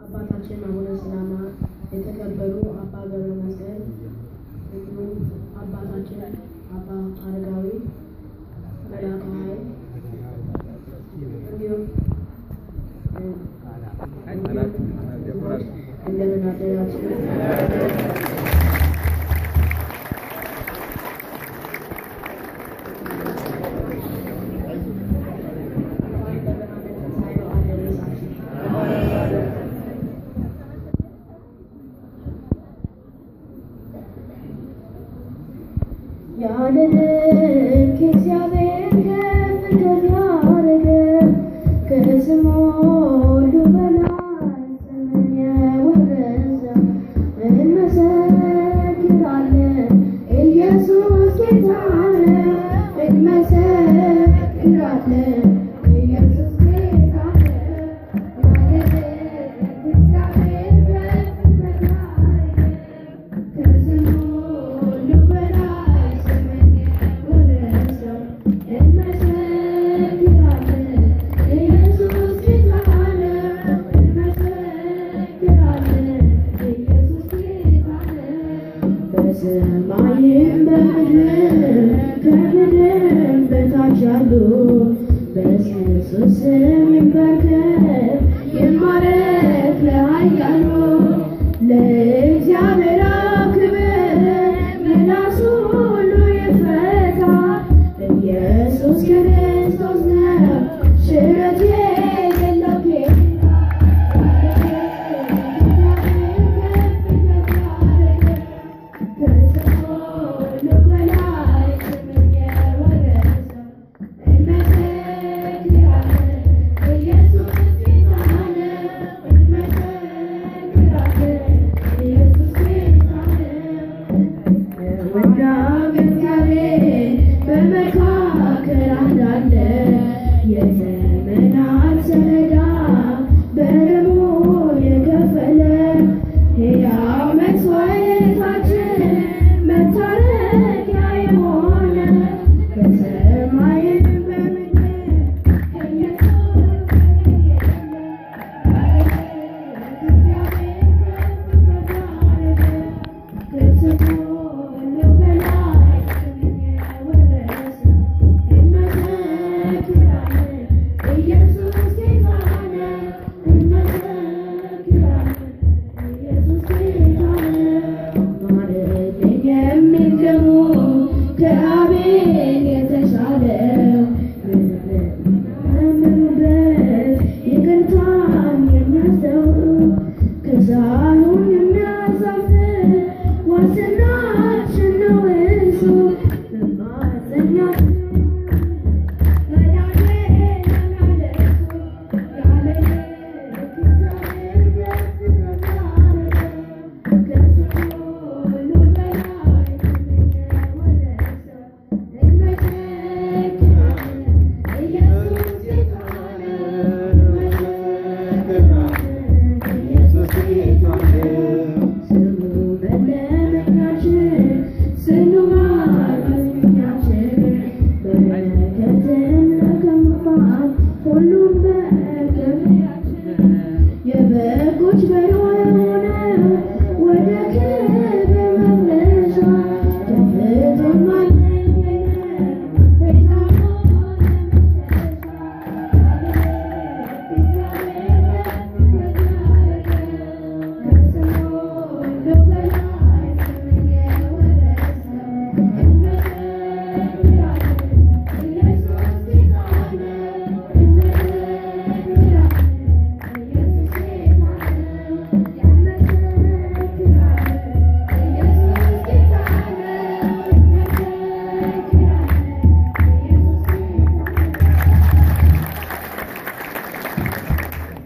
አባታችን አቡነ ሰላማ፣ የተከበሩ አባ ገብረ መስቀል፣ እንዲሁም አባታችን አባ አረጋዊ መላከ ኃይል እንዲሁም እንደምን አደራችሁ። ያለልክ እግዚአብሔር ከፍ ከፍ ያደረገ ከስሙ ሁሉ በላይ ስምን የወረሰ እንመሰክራለን ኢየሱስ ጌታ ነው። እንመሰክራለን ኢየሱስ ጌታ ነው። ያለልክ እግዚአብሔር ከፍ ከፍ ያደረገ ከስሙ ሁሉ በላይ በሰማይም በምድርም ከምድርም በታች ያሉ በኢየሱስ ስም ይንበርከክ ይማረክ ለኃያሉ ለእግዚአብሔር ክብር ምላሱ ሁሉ ይፈታ ኢየሱስ ክርስቶስ ነው ሽረት የሌለው ጌታ። የዘመናት ሰሌዳ በደሙ የከፈለ ሕያው መስዋዕታችን መታረቂያ የሆነ በሰማይም በምድር ከአቤል የተሻለ ምንበት ይቅርታን የሚያስተውል ከሳሉን የሚያሳፍር ዋስትናችን ነው እሱ መማፀኛችን ሁሉም በእርግጥ የበጎች በሮ